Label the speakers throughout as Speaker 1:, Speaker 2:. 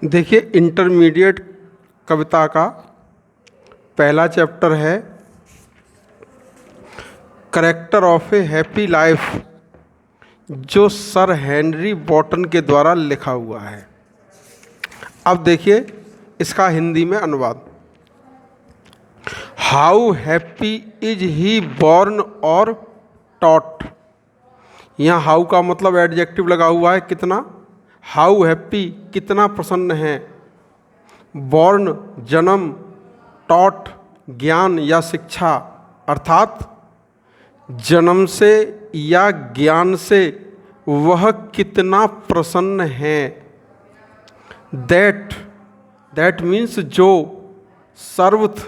Speaker 1: देखिए, इंटरमीडिएट कविता का पहला चैप्टर है character of A happy life, जो सर हेनरी बॉटन के द्वारा लिखा हुआ है। अब देखिए इसका हिंदी में अनुवाद। How happy is he born और टॉट। यहाँ हाउ का मतलब एडजेक्टिव लगा हुआ है, कितना। हाउ हैप्पी, कितना प्रसन्न है। बॉर्न, जन्म। टॉट, ज्ञान या शिक्षा, अर्थात जन्म से या ज्ञान से वह कितना प्रसन्न है। दैट मीन्स जो सर्वथ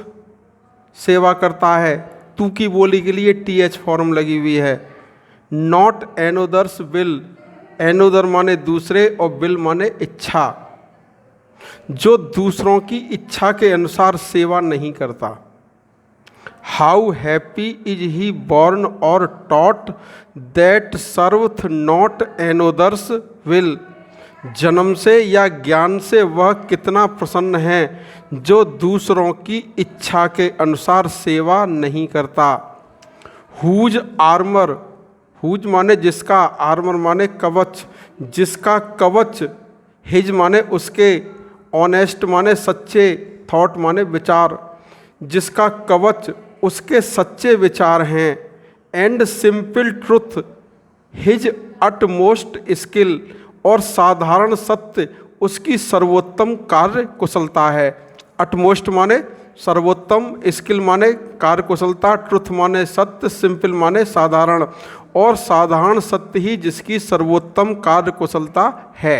Speaker 1: सेवा करता है। तू की बोली के लिए TH फॉर्म लगी हुई है। नॉट एनोदर्स विल, एनोदर माने दूसरे और विल माने इच्छा, जो दूसरों की इच्छा के अनुसार सेवा नहीं करता। How happy is he born और taught that serveth not another's will. जन्म से या ज्ञान से वह कितना प्रसन्न है जो दूसरों की इच्छा के अनुसार सेवा नहीं करता। हुज आर्मर, हुज माने जिसका, आर्मर माने कवच, जिसका कवच। हिज माने उसके, ऑनेस्ट माने सच्चे, थॉट माने विचार, जिसका कवच उसके सच्चे विचार हैं। And simple truth his utmost skill, और साधारण सत्य उसकी सर्वोत्तम कार्य कुशलता है। अटमोस्ट माने सर्वोत्तम, स्किल माने कार्य कुशलता, ट्रुथ माने सत्य, सिंपल माने साधारण, और साधारण सत्य ही जिसकी सर्वोत्तम कार्य कुशलता है।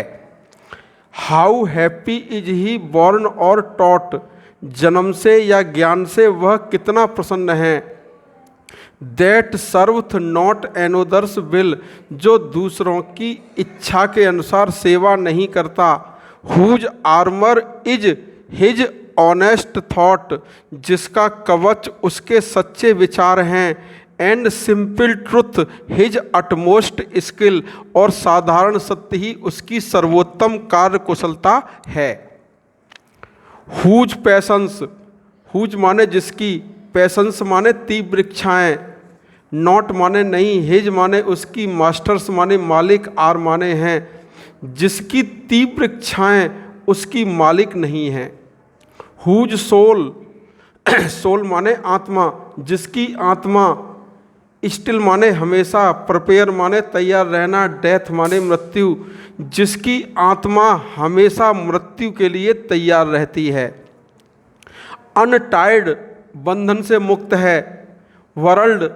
Speaker 1: How happy is he born और टॉट, जन्म से या ज्ञान से वह कितना प्रसन्न है। That serveth not another's will, जो दूसरों की इच्छा के अनुसार सेवा नहीं करता। Whose armour is his honest thought, जिसका कवच उसके सच्चे विचार हैं। And simple truth his utmost skill, और साधारण सत्य ही उसकी सर्वोत्तम कार्य कुशलता है। हुज पैशंस, हुज माने जिसकी, पैशंस माने तीव्र इच्छाएं, नॉट माने नहीं, हिज माने उसकी, मास्टर्स माने मालिक, आर माने हैं, जिसकी तीव्र इच्छाएं उसकी मालिक नहीं हैं। हुज सोल, सोल माने आत्मा, जिसकी आत्मा, स्टिल माने हमेशा, प्रिपेयर माने तैयार रहना, डेथ माने मृत्यु, जिसकी आत्मा हमेशा मृत्यु के लिए तैयार रहती है। अनटाइड, बंधन से मुक्त है। वर्ल्ड,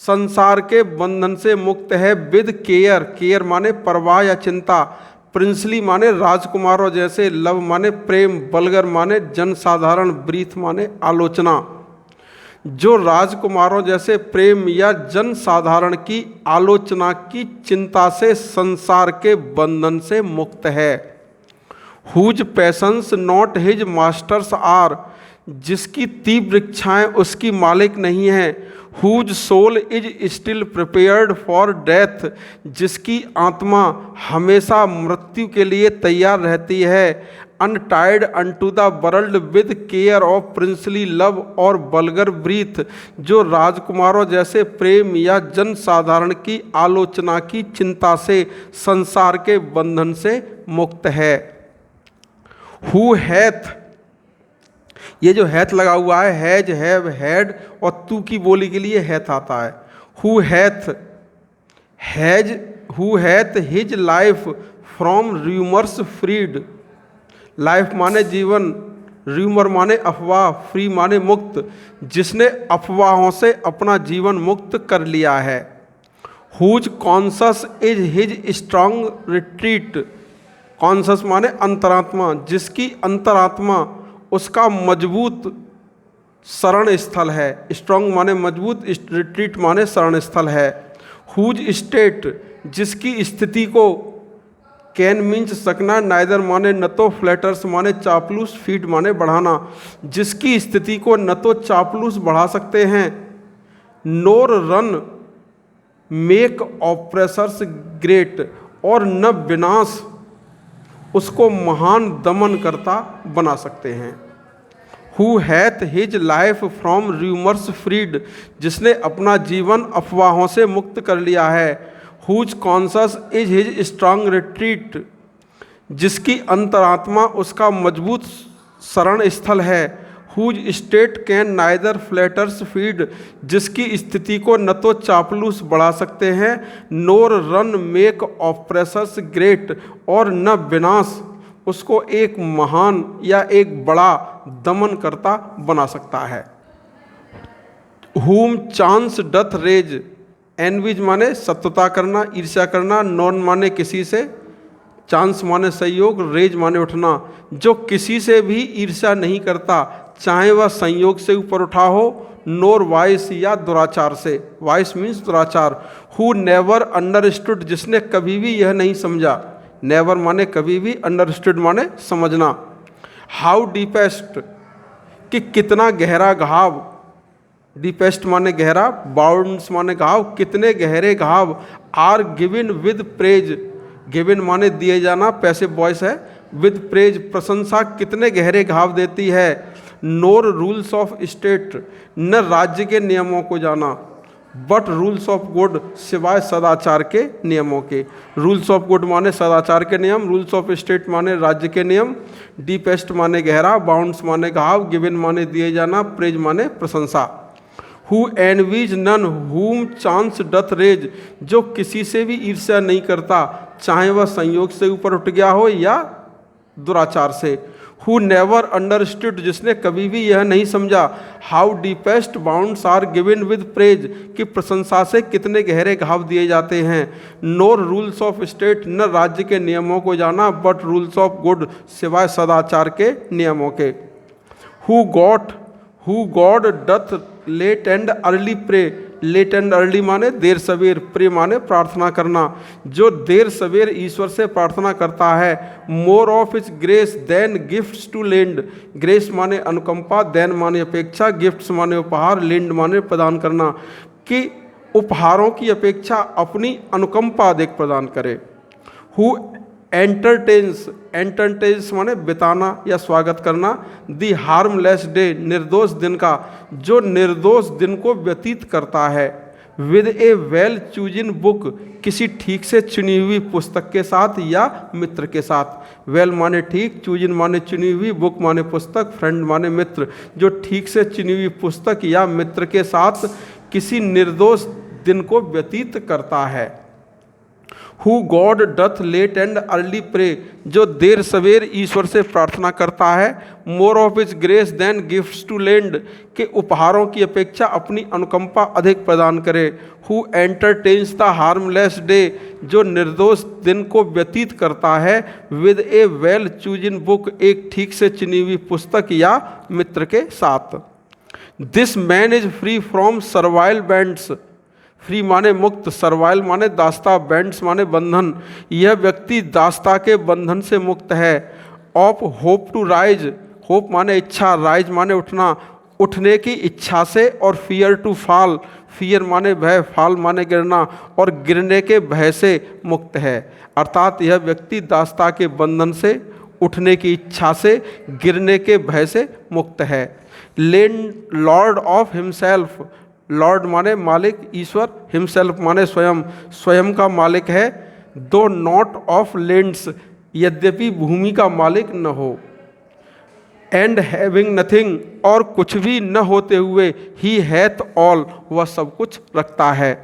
Speaker 1: संसार के बंधन से मुक्त है। विद केयर, केयर माने परवाह या चिंता, प्रिंसली माने राजकुमारों जैसे, लव माने प्रेम, बल्गर माने जनसाधारण, ब्रीथ माने आलोचना, जो राजकुमारों जैसे प्रेम या जनसाधारण की आलोचना की चिंता से संसार के बंधन से मुक्त है। Whose passions not his masters are, जिसकी तीव्र इच्छाएं उसकी मालिक नहीं है। Whose soul is still prepared for death, जिसकी आत्मा हमेशा मृत्यु के लिए तैयार रहती है। Untied unto the world with care of princely love or vulgar breath, जो राजकुमारों जैसे प्रेम या जनसाधारण की आलोचना की चिंता से संसार के बंधन से मुक्त है। हु हैथ, ये जो हैथ लगा हुआ है, हैज, हैव, हैड और तू की बोली के लिए हैथ आता है। Who hath, has, who hath his life from rumours freed, life माने जीवन, रूमर माने अफवाह, फ्री माने मुक्त, जिसने अफवाहों से अपना जीवन मुक्त कर लिया है। Whose conscience is his strong retreat, conscience माने अंतरात्मा, जिसकी अंतरात्मा उसका मजबूत शरण स्थल है। स्ट्रॉन्ग माने मजबूत, रिट्रीट माने शरण स्थल है। हुज स्टेट, जिसकी स्थिति को, कैन मीन्स सकना, नाइदर माने न तो, फ्लैटर्स माने चापलूस, फीड माने बढ़ाना, जिसकी स्थिति को न तो चापलूस बढ़ा सकते हैं, nor run make oppressors great, और न विनाश उसको महान दमनकर्ता बना सकते हैं। Who hath his life from rumours freed, जिसने अपना जीवन अफवाहों से मुक्त कर लिया है। Whose conscience is his strong retreat, जिसकी अंतरात्मा उसका मजबूत शरण स्थल है। Whose state can neither flatterers feed, जिसकी स्थिति को न तो चापलूस बढ़ा सकते हैं nor run make oppressors great, और न विनाश उसको एक महान या एक बड़ा दमनकर्ता बना सकता है। हुम चांस डथ रेज, एनविज माने शत्रुता करना, ईर्ष्या करना, नॉन माने किसी से, चांस माने संयोग, रेज माने उठना। जो किसी से भी ईर्ष्या नहीं करता, चाहे वह संयोग से ऊपर उठा हो नोर वाइस या दुराचार से, वाइस मीन्स दुराचार। हु नेवर अंडरस्टूड, जिसने कभी भी यह नहीं समझा, नेवर माने कभी भी, अंडरस्टूड माने समझना। हाउ डीपेस्ट, कि कितना गहरा घाव, डीपेस्ट माने गहरा, बाउंड्स माने घाव, कितने गहरे घाव। Are given with praise, given माने दिए जाना, पैसिव वॉइस है, विद प्रेज प्रशंसा कितने गहरे घाव देती है। नोर रूल्स ऑफ स्टेट, न राज्य के नियमों को जाना, बट रूल्स ऑफ गुड, सिवाय सदाचार के नियमों के। रूल्स ऑफ गुड माने सदाचार के नियम, रूल्स ऑफ स्टेट माने राज्य के नियम, डीपेस्ट माने गहरा, बाउंड्स माने घाव, गिवन माने दिए जाना, प्रेज माने प्रशंसा। हु एनवीज नन हुम चांस डथ रेज, जो किसी से भी ईर्ष्या नहीं करता, चाहे वह संयोग से ऊपर उठ गया हो या दुराचार से। हु नेवर अंडरस्टूड, जिसने कभी भी यह नहीं समझा, how deepest bounds are given with praise, कि प्रशंसा से कितने गहरे घाव दिए जाते हैं। नोर रूल्स ऑफ स्टेट, न राज्य के नियमों को जाना, बट रूल्स ऑफ गुड, सिवाय सदाचार के नियमों के। Who God doth late and early pray, late and early माने देर सवेर, प्रे माने प्रार्थना करना। जो देर सवेर ईश्वर से प्रार्थना करता है। More of his grace than gifts to lend, grace माने अनुकंपा, देन माने अपेक्षा, गिफ्ट्स माने उपहार, लेंड माने प्रदान करना, कि उपहारों की अपेक्षा अपनी अनुकंपा अधिक प्रदान करे। हु एंटरटेन्स, एंटरटेन्स माने बिताना या स्वागत करना। दी हार्मलेस डे, निर्दोष दिन का, जो निर्दोष दिन को व्यतीत करता है। With a well chosen book, किसी ठीक से चुनी हुई पुस्तक के साथ या मित्र के साथ। वेल माने ठीक, चूजन माने चुनी हुई, बुक माने पुस्तक, फ्रेंड माने मित्र। जो ठीक से चुनी हुई पुस्तक या मित्र के साथ किसी निर्दोष दिन को व्यतीत करता है। Who God doth late and early pray, जो देर सवेर ईश्वर से प्रार्थना करता है। More of his grace than gifts to lend, के उपहारों की अपेक्षा अपनी अनुकंपा अधिक प्रदान करे। Who entertains the harmless day, जो निर्दोष दिन को व्यतीत करता है। With a well chosen book, एक ठीक से चुनी हुई पुस्तक या मित्र के साथ। This man is free from servile bands, free माने मुक्त, सर्वाइल माने दास्ता, बैंड्स माने बंधन। यह व्यक्ति दास्ता के बंधन से मुक्त है। Of hope to rise, hope माने इच्छा, राइज माने उठना, उठने की इच्छा से। और फियर टू फॉल, फियर माने भय, फॉल माने गिरना, और गिरने के भय से मुक्त है। अर्थात यह व्यक्ति दास्ता के बंधन से, उठने की इच्छा से, गिरने के भय से मुक्त है। Land Lord of himself, Lord माने मालिक, ईश्वर, हिमसेल्फ माने स्वयं, स्वयं का मालिक है। दो नॉट ऑफ लैंड्स, यद्यपि भूमि का मालिक न हो। एंड हैविंग नथिंग, और कुछ भी न होते हुए। ही हैथ ऑल, वह सब कुछ रखता है।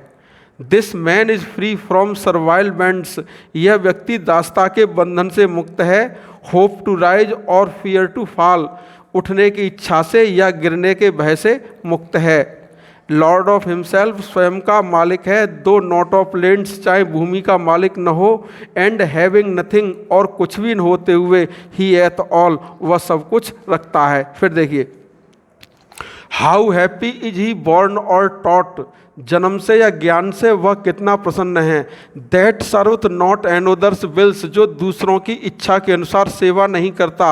Speaker 1: This man is free from servile bands, यह व्यक्ति दास्ता के बंधन से मुक्त है। होप टू राइज और फियर टू फॉल, उठने की इच्छा से या गिरने के भय से मुक्त है। लॉर्ड ऑफ हिमसेल्फ, स्वयं का मालिक है। दो नॉट ऑफ लैंड्स, चाहे भूमि का मालिक न हो। एंड हैविंग नथिंग, और कुछ भी न होते हुए। ही हैथ ऑल, वह सब कुछ रखता है। फिर देखिए, how happy is he born और टॉट, जन्म से या ज्ञान से वह कितना प्रसन्न है। That serveth not another's will, जो दूसरों की इच्छा के अनुसार सेवा नहीं करता।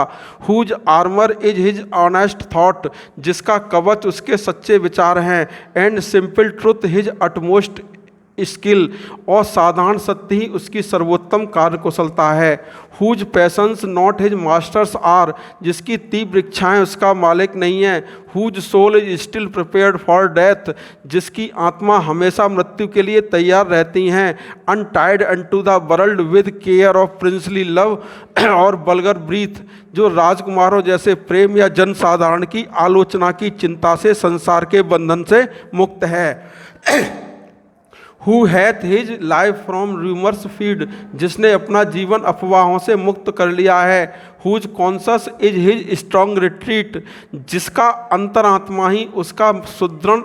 Speaker 1: Whose armour is his honest thought, जिसका कवच उसके सच्चे विचार हैं। And simple truth his utmost skill, और साधारण सत्य ही उसकी सर्वोत्तम कार्यकुशलता है। Whose passions not his masters are, जिसकी तीव्र इच्छाएं उसका मालिक नहीं है। Whose soul is still prepared for death, जिसकी आत्मा हमेशा मृत्यु के लिए तैयार रहती हैं। Untied unto the world with care of princely love or vulgar breath, जो राजकुमारों जैसे प्रेम या जनसाधारण की आलोचना की चिंता से संसार के बंधन से मुक्त है। Who hath his life from rumors feed, जिसने अपना जीवन अफवाहों से मुक्त कर लिया है। Whose conscience is his strong retreat, जिसका अंतरात्मा ही उसका सुदृढ़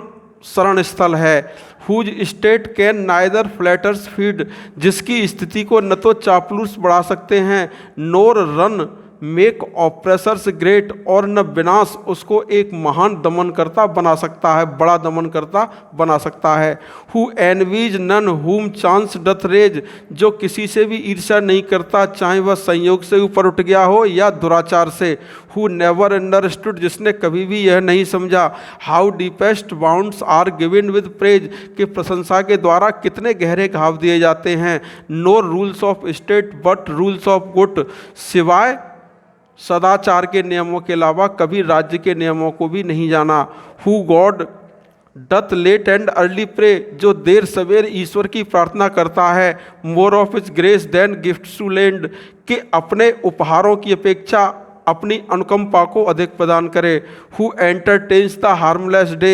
Speaker 1: शरण स्थल है। Whose state can neither flatters feed, जिसकी स्थिति को न तो चापलूस बढ़ा सकते हैं nor run मेक ऑप्रेसर्स ग्रेट, और न विनाश उसको एक महान दमनकर्ता बना सकता है, बड़ा दमनकर्ता बना सकता है। हु एनवीज नन हुम चांस डथ रेज, जो किसी से भी ईर्ष्या नहीं करता, चाहे वह संयोग से ऊपर उठ गया हो या दुराचार से। हु नेवर अंडरस्टूड, जिसने कभी भी यह नहीं समझा how deepest bounds are given with praise, कि प्रशंसा के द्वारा कितने गहरे घाव दिए जाते हैं। No rules of state but rules of good, सिवाय सदाचार के नियमों के अलावा कभी राज्य के नियमों को भी नहीं जाना। Who God doth late and early pray, जो देर सवेर ईश्वर की प्रार्थना करता है। More of his grace than gift to lend, कि अपने उपहारों की अपेक्षा अपनी अनुकंपा को अधिक प्रदान करे। Who entertains the harmless day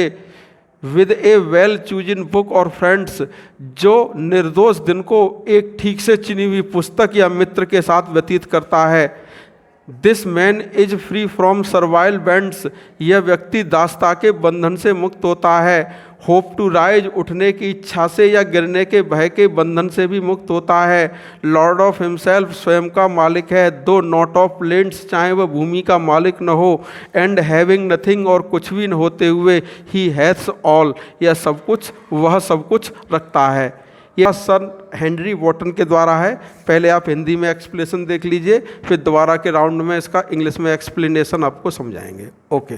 Speaker 1: with a well chosen book और फ्रेंड्स, जो निर्दोष दिन को एक ठीक से चुनी हुई पुस्तक या मित्र के साथ व्यतीत करता है। This man is free from servile bands, यह व्यक्ति दासता के बंधन से मुक्त होता है। होप टू राइज, उठने की इच्छा से या गिरने के भय के बंधन से भी मुक्त होता है। लॉर्ड ऑफ हिमसेल्फ, स्वयं का मालिक है, दो नॉट ऑफ लैंड्स, चाहे वह भूमि का मालिक न हो। एंड हैविंग नथिंग, और कुछ भी न होते हुए, ही हैथ्स ऑल, यह सब कुछ, वह सब कुछ रखता है। यह सर हेनरी वॉटन के द्वारा है। पहले आप हिंदी में एक्सप्लेनेशन देख लीजिए, फिर दोबारा के राउंड में इसका इंग्लिश में एक्सप्लेनेशन आपको समझाएंगे। ओके।